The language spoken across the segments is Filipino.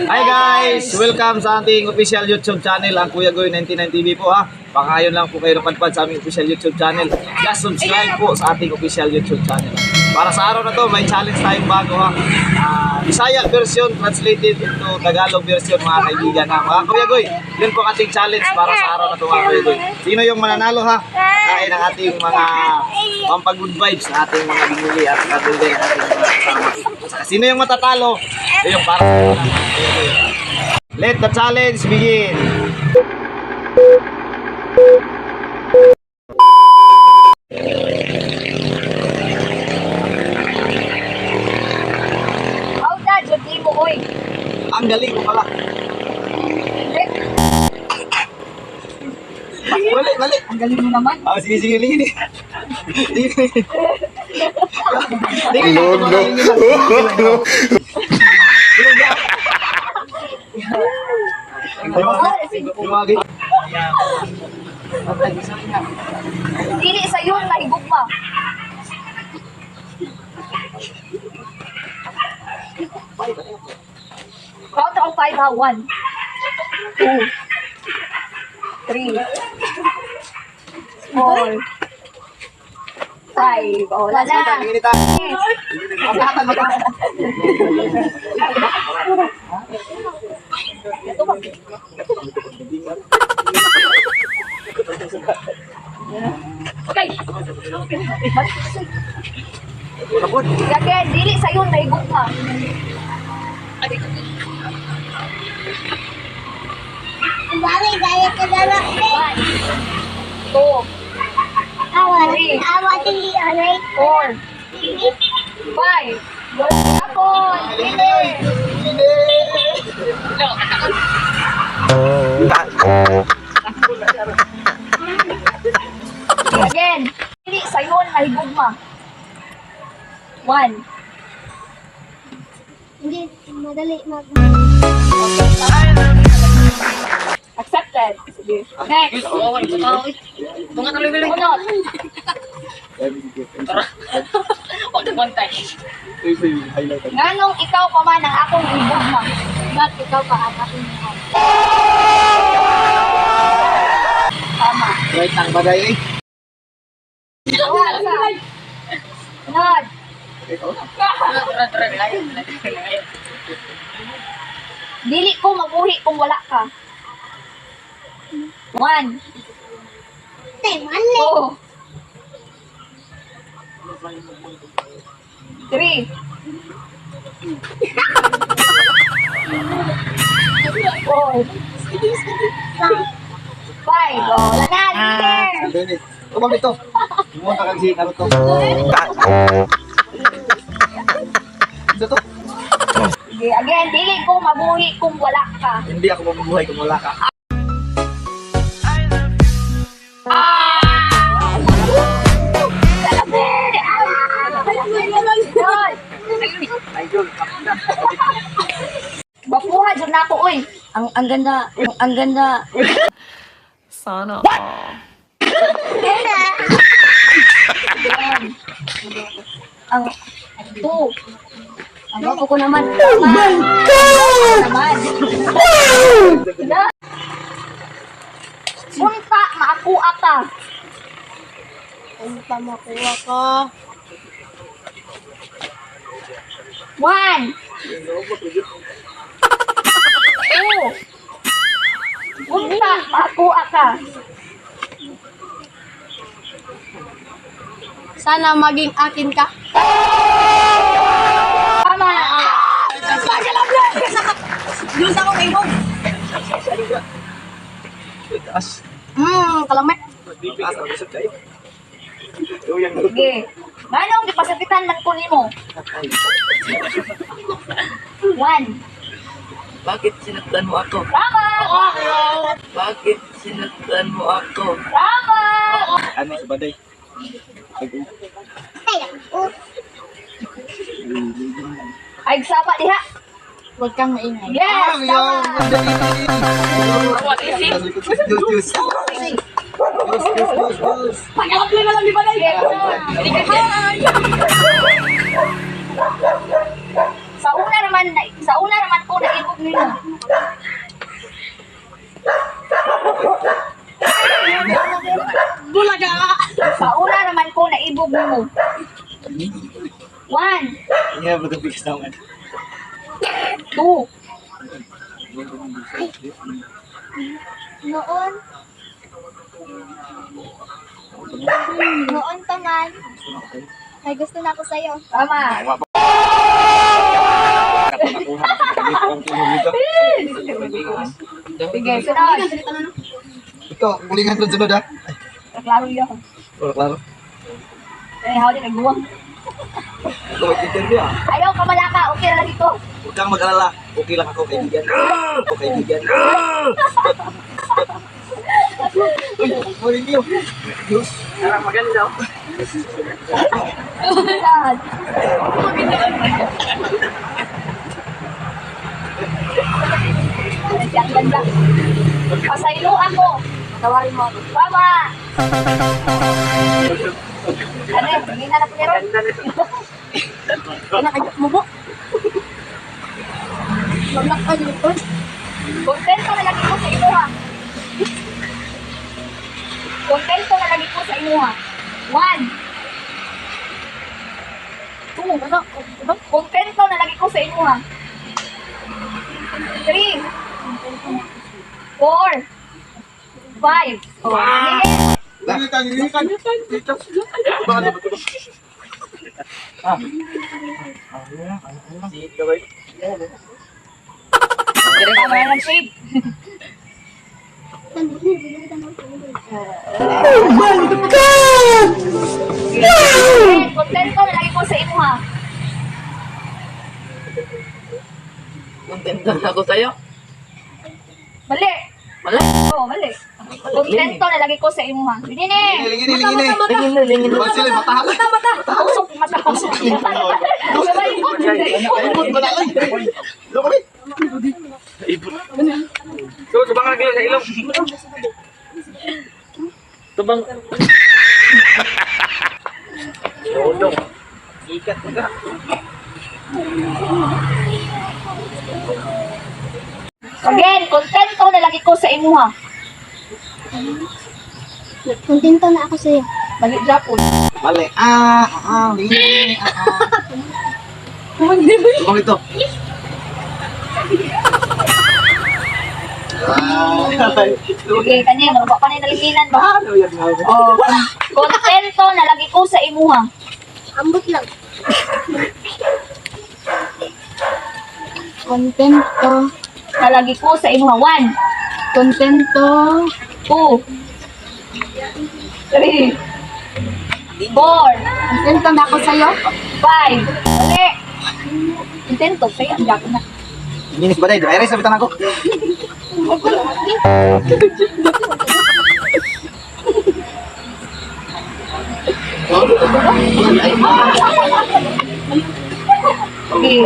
Hi guys! Welcome sa ating official YouTube channel, ang Kuya Goy 99 TV po ha. Baka ngayon lang po kayo napadpad sa aming official YouTube channel. Just subscribe po sa ating official YouTube channel. Para sa araw na to, may challenge tayong bago ha. Bisaya version translated into Tagalog version mga kaibigan ha. Mga Kuya Goy, yun po ating challenge para sa araw na to mga Kuya Goy. Sino yung mananalo ha? Kain ang ating mga pampag-good vibes sa ating mga binili at katulad ng ating mga kasama. Sino yung matatalo? Ito yung para sa Let the challenge begin! How dad, hindi mo oy. Ang galing ko pala. Balik. Ang galing mo naman. Sige, lini. Dili sa yun, nahigugma. Count of 5 ha. 1, 2, 3, 4, 5. Oh, wala na. Okay. Again, dili sa yun, nahigugma. Bari, gaya ka na lang. 1, 2, 4, 5. Tapon! Again, dili sa yun, nahigugma. 1. Hindi, madali mag... Accepted. Sige. Next. Unot. Nganong ikaw pa man ang akong igugma? Ba't ikaw pa ang akong igugma? Tama. Right ang bagay eh. Unot. Dili ko mabuhi kung wala ka. 1, Mali. 2, 3, 4, 5. Oh, wala na. Leader. Tumang ito. Pumunta ka si Naruto. Ito to. Sige, again, dili ko mabuhi kung wala ka. Hindi ako mabubuhay kung wala ka. Bapuha dyan na ako, uy. Ang ganda. Sana all. Ang 2. Ano ko naman? Oh my God! Naman. Punta, maakuha ka. Punta makuha ka. 1, 2. Punta, maakuha ka. Sana maging akin ka. Tama. Yun ako kay Bob. Taas. Kalamet. Taas ang isip kayo. Sige. Manong, di pasakitan man ko nimo. 1. Bakit sinaktan mo ako? Tama. Bakit sinaktan mo ako? Tama. Ano sa baday? Ay, saba diha. Huwag kang maingay. Yes, tama. Pag-alapin na lang di ba na Yes, sa una naman, Sa una naman po, naibog ninyo. Bulaga! Sa una naman po, naibog ninyo. 1, Iya, betul bigas naman. 2, Noon. Noon pa man. May gusto na ako sa'yo. tama. Sige, sunod. Ito, kulingan doon sunod ha. Klaro yun. Wala klaro. Eh, how din nagbuwang. Ito, interview ah. Ayaw ka malaka, okay na dito. Huwag kang mag-alala. Okay lang ako, kaibigan. Ako, kaibigan. Uy, morning you. Parang maganda. Sunod. Ang ganda. Pasaylo ako. Tawarin mo ako. Tama! Ano yun? Hindi na po meron. Nakagap mo po. Maglak ka dito. Kontento na lagi ko sa inuha. Kontento na lagi ko sa inuha. 1, 2, Ano? kontento na lagi ko sa inuha. 3, 4, 5. Oh, Lilitan, lilitan. Bakit na ba ito? Ah. Dito ba? tama na ng shape. Kontento na lagi ko sa inuha. Kontento na ako sa'yo. Mali. Wala. Oh, mali. Kontento na lagi ko sa imuha. Hindi ni. Lingin, lingin. Lingin. Huwag sila, mata. Usok, mata. Sabay mo. Ibot ba na lang? Loko rin. So, subang lagi sa ilong. Subang. Dodong. Ikat ka. Again, kontento na lagi ko sa imuha. Kontento na ako sa'yo. Mali, Japon. Mali. Lingin. Subang ito. Okay, kanya, marunong pa na nalinginan ba? Ano yan nga? Oh, kontento na lagi ko sa imuha. Ambot lang. Kontento. Na lagi ko sa imuha. 1, Kontento. 2, 3, 4, Kontento na ako sa'yo. 5. Mali. Kontento, kaya ang Japon na. Ginis ba tayo? Ay, sabitan ako. Okay.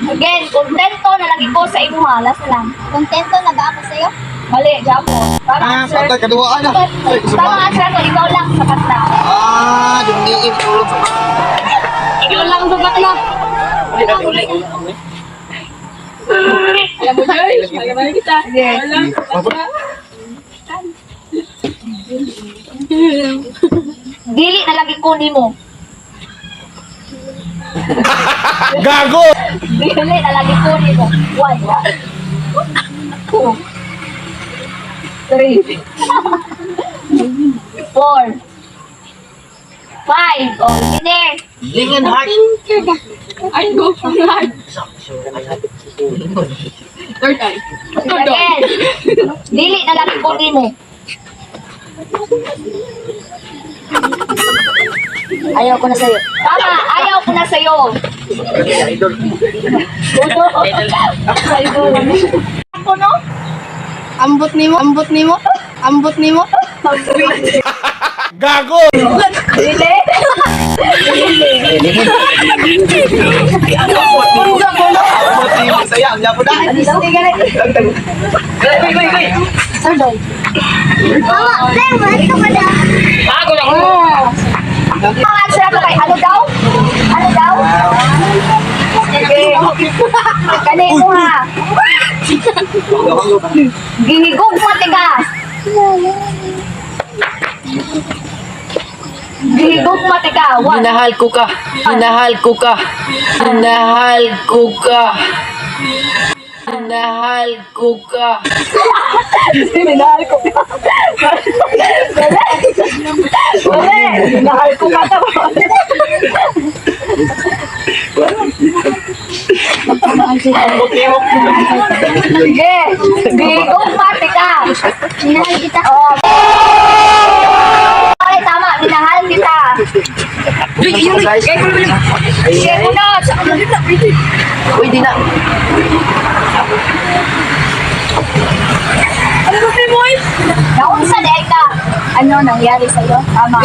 Again, kontento na lagi ko sa imuha. Last lang. Kontento na ba ako sa'yo? Mali, Japon. Tama answer. Patay, kaduwaan na. Ay, Tama subang. answer ko, ikaw lang sa kanta. Dumiin. Tulog sa Ikaw lang sa bakla. Alam mo, Joy? Alam mo kita. Sige. Dili na lagi ko nimo. Gago! Dili na lagi ko nimo. 1, 2, 3, 4, 5. Oh, hindi. Lingin heart. Ay, go for life. Third eye. Again. Dili na lagi ko nimo. Ayaw ko na sa'yo. Tama, ayaw ko na sa'yo. Idol. Bodo. Idol. Ako, no? Ambot nimo. Ambot nimo. Ambot nimo. Gago! Dili. Saya, ang yapo na. Ano sa tingin na? Sandal. Bawa, pero ito ka na. Ang answer ako kay ano daw? Ano daw? Sige. Kani mo ha. Gihigog matigas. Gihigog matigas. Minahal ko ka. Minahal ko ka. Minahal ko ka. Minahal ko ka. Minahal ko ka. Wala. Minahal ko ka. Sige. Gihigog matigas. Minahal kita. Oh. Okay, tama. Minahal kita. Sige, kunot. Uy, di na. Naunsa dahil ka. Ano nangyari sa'yo? Tama.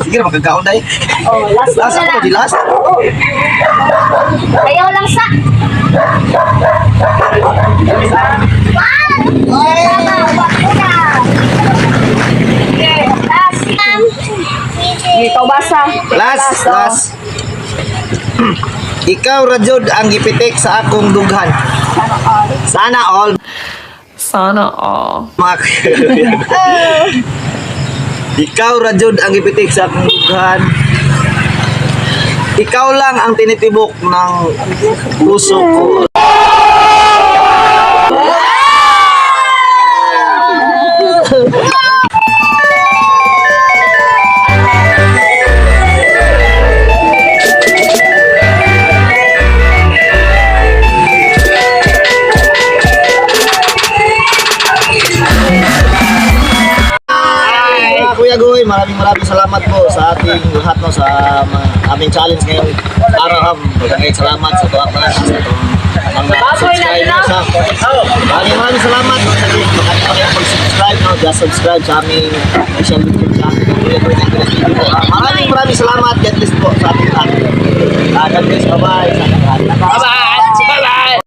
Sige na, magkakaon tayo. Oh, last Last na ako, lang. di last. Ayaw lang sa... Tama, wag mo na. Okay, last. Dito basa. Last, oh. last. Ikaw, Rajod, ang gipitik sa akong dughan. Sana all. Sana all. Mga Ikaw, Rajod, ang gipitik sa akong dughan. Ikaw lang ang tinitibok ng puso ko. Kuya Goy, maraming salamat po sa ating lahat no, sa aming challenge ngayong araw. Maraming salamat sa tuwang mga sa itong mga subscribers ha. Maraming salamat no, sa inyo. Makati pa kayo mag-subscribe no, just subscribe sa aming official YouTube channel. Kuya Goy 99 TV po. Maraming salamat. God bless po sa ating lahat. God bless. Bye-bye.